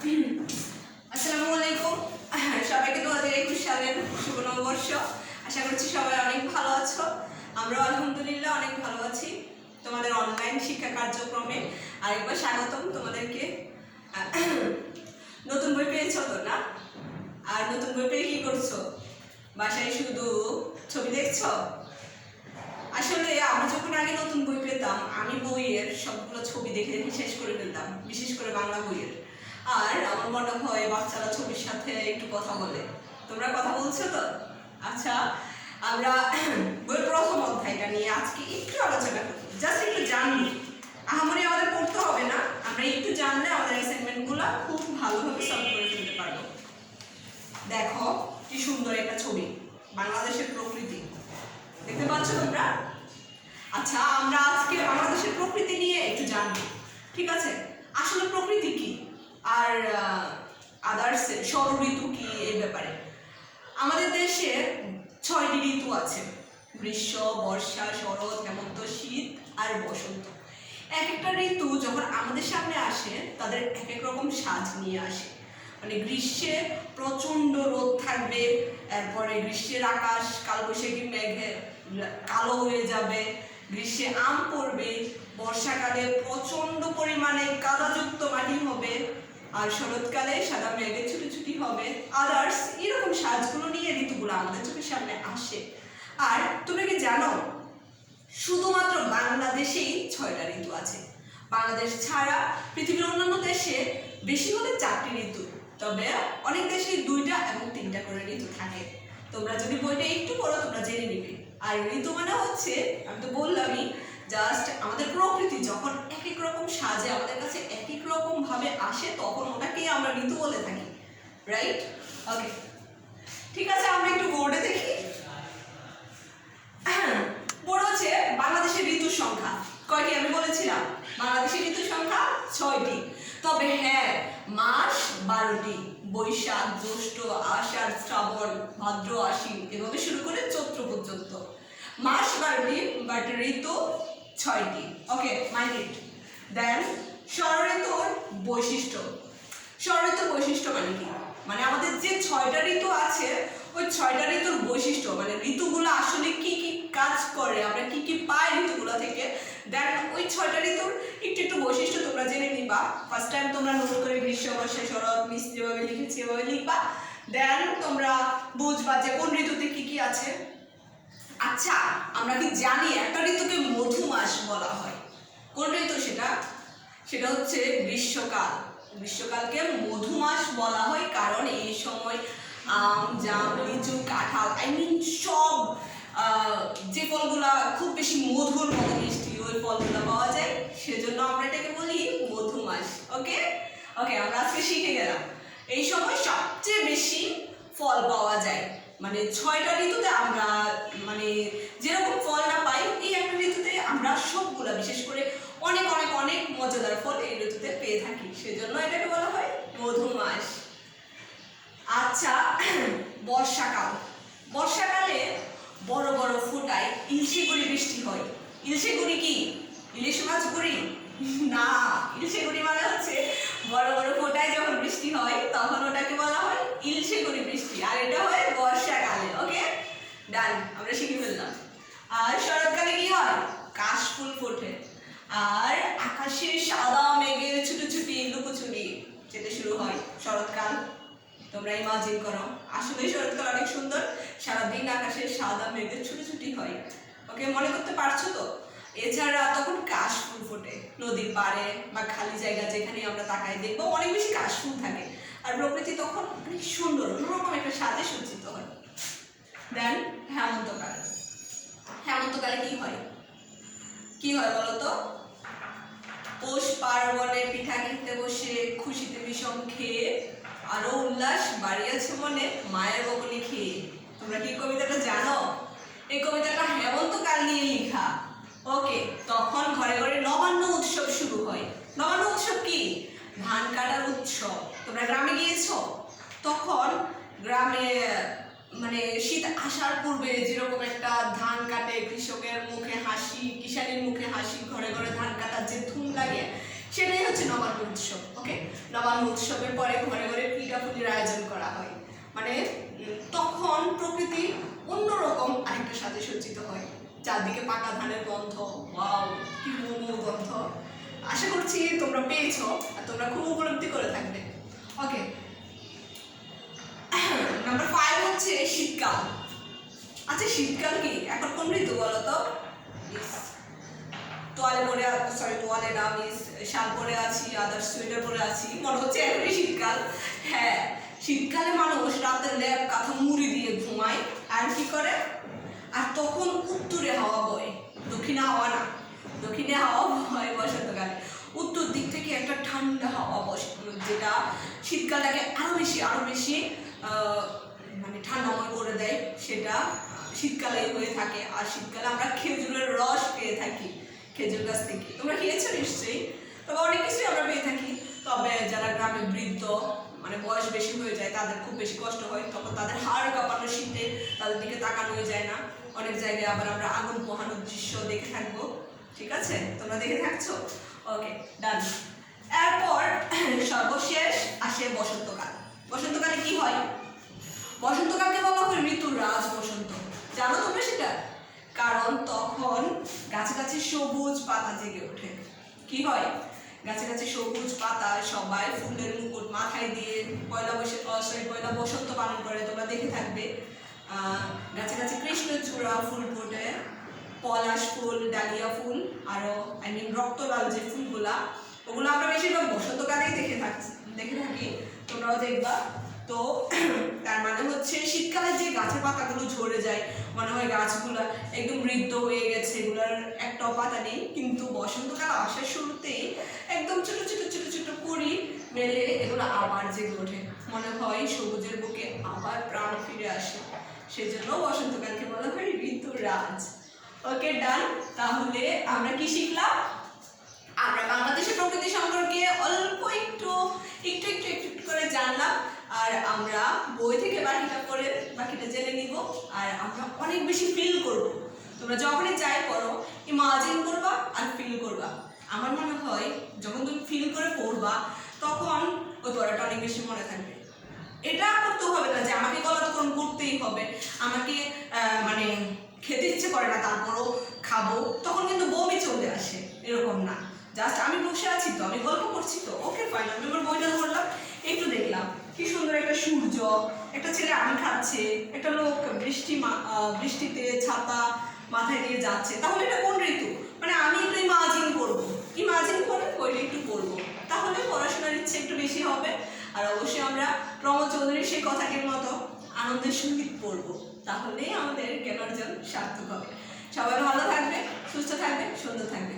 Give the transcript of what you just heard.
আসসালামু আলাইকুম, সবাইকে 2021 সালের শুভ নববর্ষ। আশা করছি সবাই অনেক ভালো আছো। আমরা আলহামদুলিল্লাহ অনেক ভালো আছি। তোমাদের অনলাইন শিক্ষা কার্যক্রমে আরেকবার স্বাগতম তোমাদেরকে। নতুন বই পেয়েছো তো না? আর নতুন বই পেয়ে কি করছো? বাসায় শুধু ছবি দেখছো? আসলে আমরা যখন আগে নতুন বই পেতাম, আমি বইয়ের সবগুলো ছবি দেখে দেখে শেষ করে ফেলতাম, বিশেষ করে বাংলা বইয়ের। আর আমার মনে হয় বাচ্চারা ছবির সাথে একটু কথা বলে। তোমরা কথা বলছো তো? আচ্ছা, আমরা বইয়ের প্রথম অধ্যায়টা নিয়ে আজকে একটু আলোচনা করব, জাস্ট একটু জানবো। আহামরি আমাদের পড়তে হবে না, আমরা একটু জানলে আমাদের অ্যাসাইনমেন্টগুলো খুব ভালোভাবে সলভ করে ফেলতে পারবো। দেখো কি সুন্দর একটা ছবি, বাংলাদেশের প্রকৃতি দেখতে পাচ্ছ তোমরা? আচ্ছা, আমরা আজকে বাংলাদেশের প্রকৃতি নিয়ে একটু জানবো, ঠিক আছে? আসলে প্রকৃতি কি আর আদার্স ষড় ঋতু কি এই ব্যাপারে। আমাদের দেশে 6টি ঋতু আছে: গ্রীষ্ম, বর্ষা, শরৎ, হেমন্ত, শীত আর বসন্ত। এক একটা ঋতু যখন আমাদের সামনে আসে তাদের এক এক রকম সাজ নিয়ে আসে। মানে গ্রীষ্মে প্রচণ্ড রোদ থাকবে, এরপরে গ্রীষ্মের আকাশ কালবৈশাখী মেঘে কালো হয়ে যাবে, গ্রীষ্মে আম পড়বে, বর্ষাকালে প্রচণ্ড পরিমাণে কাদাযুক্ত মাটি হবে, আর শরৎকালে সাদা মেঘের ছুটি ছুটি হবে। আদার্স এরকম সাজগুলো নিয়ে ঋতুগুলো আমাদের চোখের সামনে আসে। আর তুমি কি জানো, শুধুমাত্র বাংলাদেশেই 6টা ঋতু আছে। বাংলাদেশ ছাড়া পৃথিবীর অন্যান্য দেশে বেশি হলে 4টি ঋতু, তবে অনেক দেশে 2টা এবং 3টা করে ঋতু থাকে। তোমরা যদি বইটা একটু পড়ো তোমরা জেনে নিবে। আর ঋতু মানে হচ্ছে, আমি তো বললামই, জাস্ট আমাদের প্রকৃতি যখন এক এক রকম সাজে আমাদের কাছে এক এক রকম ভাবে আসে তখন ওটাকেই আমরা ঋতু বলে থাকি, রাইট? ওকে, ঠিক আছে, আমরা একটু বোর্ডে দেখি। বোর্ড হচ্ছে বাংলাদেশের ঋতুর সংখ্যা কয়টি আমি বলেছিলাম? বাংলাদেশের ঋতুর সংখ্যা 6টি, তবে হ্যাঁ, মাস 12টি: বৈশাখ, জ্যৈষ্ঠ, আষাঢ়, শ্রাবণ, ভাদ্র, আশ্বিন, এভাবে শুরু করে চৈত্র পর্যন্ত। মাস 12টি, বাট ঋতু 6টি। ওকে, মাইন্ড ইট। দেন ষড় ঋতুর বৈশিষ্ট্য। ষড় ঋতুর বৈশিষ্ট্য মানে কি? মানে আমাদের যে 6টা ঋতু আছে ওই 6টা ঋতুর বৈশিষ্ট্য, মানে ঋতুগুলো আসলে কি কি কাজ করে, আমরা কি কি পাই ঋতুগুলো থেকে। দেন ওই 6টা ঋতুর একটু একটু বৈশিষ্ট্য তোমরা জেনে নিবা। ফার্স্ট টাইম তোমরা নোট করে গ্রীষ্ম, বর্ষা, শরৎ, মিস যেভাবে লিখেছি এভাবে লিখবা। দেন তোমরা বুঝবা যে কোন ঋতুতে কি কি আছে। আচ্ছা, আমরা কি জানি একটা ঋতুকে মধু মাস বলা হয়? কোন ঋতু সেটা? সেটা হচ্ছে গ্রীষ্মকাল। গ্রীষ্মকালকে মধু মাস বলা হয় কারণ এই সময় আম, জাম, লিচু, কাঁঠাল, সব যে ফলগুলা খুব বেশি মধুর মতো মিষ্টি ওই ফলগুলো পাওয়া যায়, সেজন্য আমরা এটাকে বলি মধু মাস। ওকে ওকে, আমরা আজকে শিখে গেলাম এই সময় সবচেয়ে বেশি ফল পাওয়া যায়। মানে 6টা ঋতুতে আমরা মানে যেরকম ফল না পাই, এই একটা ঋতুতে আমরা সবগুলা, বিশেষ করে অনেক অনেক অনেক মজাদার ফল এই ঋতুতে পেয়ে থাকি, সেজন্য এটাকে বলা হয় মধু মাস। আচ্ছা, বর্ষাকাল। বর্ষাকালে বড় বড় ফোঁটায় ইলশে গুড়ি বৃষ্টি হয়। ইলশে গুড়ি কি? ইলিশ মাছ গুড়ি না, ইলশে গুড়ি মানে হচ্ছে বড় বড় ফোঁটায় যখন বৃষ্টি হয় তখন ওটাকে বলা হয় ইলশে গুড়ি বৃষ্টি, আর এটা হয় বর্ষাকালে। ওকে, ডান, আমরা শিখে ফেললাম। আর শরৎকালে কি হয়? কাশফুল ফোটে, আর আকাশে সাদা মেঘের ছুটোছুটি লুকোচুরি যেতে শুরু হয় শরৎকাল। তোমরা ইমাজিন করো, আসলে শরৎকাল অনেক সুন্দর, সারাদিন আকাশে সাদা মেঘের ছুটোছুটি হয়। ওকে, মনে করতে পারছো তো? এছাড়া তখন কাশফুল ফোটে নদীর পাড়ে বা খালি জায়গা যেখানে আমরা তাকাই দেখবো অনেক বেশি কাশফুল থাকে, আর প্রকৃতি তখন অনেক সুন্দর অন্যরকম একটা সাজে সজ্জিত হয়। দেন হেমন্তকাল। হেমন্তকালে কি হয়? কি হয় বলতো? পৌষ পার্বণে পিঠা খেতে বসে খুশিতে বিষম খেয়ে আরো উল্লাস বাড়িয়েছে মনে মায়ের বকুনি খেয়ে। তোমরা কি কবিতাটা জানো? এই কবিতাটা হেমন্তকাল নিয়ে লেখা। ওকে, তখন ঘরে ঘরে নবান্ন উৎসব শুরু হয়। নবান্ন উৎসব কি? ধান কাটার উৎসব। তোমরা গ্রামে গিয়েছো? তখন গ্রামে মানে শীত আসার পূর্বে যেরকম একটা ধান কাটে, কৃষকের মুখে হাসি, কিষানের মুখে হাসি, ঘরে ঘরে ধান কাটার যে ধুম লাগে, সেটাই হচ্ছে হচ্ছে নবান্ন উৎসব। ওকে, নবান্ন উৎসবের পরে ঘরে ঘরে পিঠাপুলির আয়োজন করা হয়। মানে তখন প্রকৃতি অন্যরকম আরেকটা সাজে সজ্জিত হয়, চারদিকে পাকা ধানের গন্ধ, ওয়াও কি মধুর গন্ধ। আশা করছি তোমরা পেয়েছো আর তোমরা খুব উপলব্ধি করে থাকবে। ওকে, নাম্বার 5 হচ্ছে শীতকাল। আচ্ছা শীতকাল কি এখন কোন ঋতু বলো তো? তোয়ালে পরে, সরি তোয়ালে না, মিস শাল পরে আছি, আদার সোয়েটার পরে আছি, মনে হচ্ছে এখনই শীতকাল। হ্যাঁ, শীতকালে মানুষ রাতের লেপ কাঁথা মুড়ি দিয়ে ঘুমায় আর কি করে, আর তখন উত্তরে হাওয়া বয়, দক্ষিণে হাওয়া না, দক্ষিণে হাওয়া বয় বসন্তকালে। উত্তর দিক থেকে একটা ঠান্ডা হাওয়া বসে, যেটা শীতকালটাকে আরো বেশি মানে ঠান্ডাময় করে দেয়। সেটা শীতকালেই হয়ে থাকে। আর শীতকালে আমরা খেজুরের রস পেয়ে থাকি খেজুর গাছ থেকে, তোমরা খেয়েছো নিশ্চয়ই। তবে অনেক কিছুই আমরা পেয়ে থাকি। তবে যারা গ্রামে বৃদ্ধ, মানে বয়স বেশি হয়ে যায়, তাদের খুব বেশি কষ্ট হয়, তখন তাদের হাড় কাঁপানো শীতে তাদের দিকে তাকানোই যায় না। অনেক জায়গায় আবার আমরা আগুন পোহানোর দৃশ্য দেখে থাকবো। ঠিক আছে, তোমরা দেখে থাকছো? ওকে, ডান। এরপর সর্বশেষ আসে বসন্তকাল। বসন্তকালে কি হয়? বসন্তকালকে বলা হয় ঋতুর রাজ বসন্ত। জানো তোমরা সেটা? কারণ তখন গাছে গাছে সবুজ পাতা জেগে ওঠে। কি হয়? গাছে গাছে সবুজ পাতা, সবাই ফুলের মুকুট মাথায় দিয়ে পয়লা বসন্ত পালন করে। তোমরা দেখে থাকবে গাছে গাছে কৃষ্ণচূড়া ফুল ফোটে, পলাশ ফুল, ডালিয়া ফুল, আরো রক্তলাল যে ফুলগুলা, ওগুলো আমরা বেশিরভাগ বসন্তকালেই দেখে থাকি। তোমরাও দেখবা। তো তার মানে হচ্ছে শীতকালে যে গাছের পাতাগুলো ঝরে যায়, মনে হয় গাছগুলো একদম বৃদ্ধ হয়ে গেছে, এগুলোর একটাও পাতা নেই। কিন্তু বসন্তকাল আসার শুরুতেই একদম ছোট ছোট ছোট ছোট কুড়ি মেলে এগুলো আবার জেগে ওঠে, মনে হয় সবুজের বুকে আবার প্রাণ ফিরে আসে। সেজন্য বসন্তকালকে বলা হয় ঋতুর রাজ। ওকে, ডান। তাহলে আমরা কি শিখলাম? আমরা বাংলাদেশের প্রকৃতি সম্পর্কে অল্প একটু করে জানলাম। আর আমরা বই থেকে বাকিটা জেনে নিব। আর আমরা অনেক বেশি ফিল করব। তোমরা যখনই যাই পড়ো, ইমাজিন করবা আর ফিল করবা। আমার মনে হয় যখন তুমি ফিল করে পড়বা, তখন ওই পড়াটা অনেক বেশি মনে থাকবে। এটা করতে হবে না যে আমাকে গলাধকরণ করতেই হবে, আমাকে মানে খেতে ইচ্ছে করে না তারপরও খাবো, তখন কিন্তু বমি চলে আসে, এরকম না। জাস্ট আমি বসে আছি তো, আমি গল্প করছি তো, ওকে ফাইন, আমি আমার বইটা ধরলাম, একটু দেখলাম কি সুন্দর একটা সূর্য, একটা ছেলে আম খাচ্ছে, একটা লোক বৃষ্টিতে ছাতা মাথায় দিয়ে যাচ্ছে। তাহলে এটা কোন ঋতু? মানে আমি একটু ইমাজিন করে বইটা একটু পড়বো, তাহলে পড়াশোনার ইচ্ছে একটু বেশি হবে। আর অবশ্যই আমরা প্রমোদ চৌধুরীর সেই কথাটির মতো আনন্দের সহিত পড়বো, তাহলেই আমাদের জ্ঞান অর্জন সার্থক হবে। সবাই ভালো থাকবে, সুস্থ থাকবে, সুন্দর থাকবে।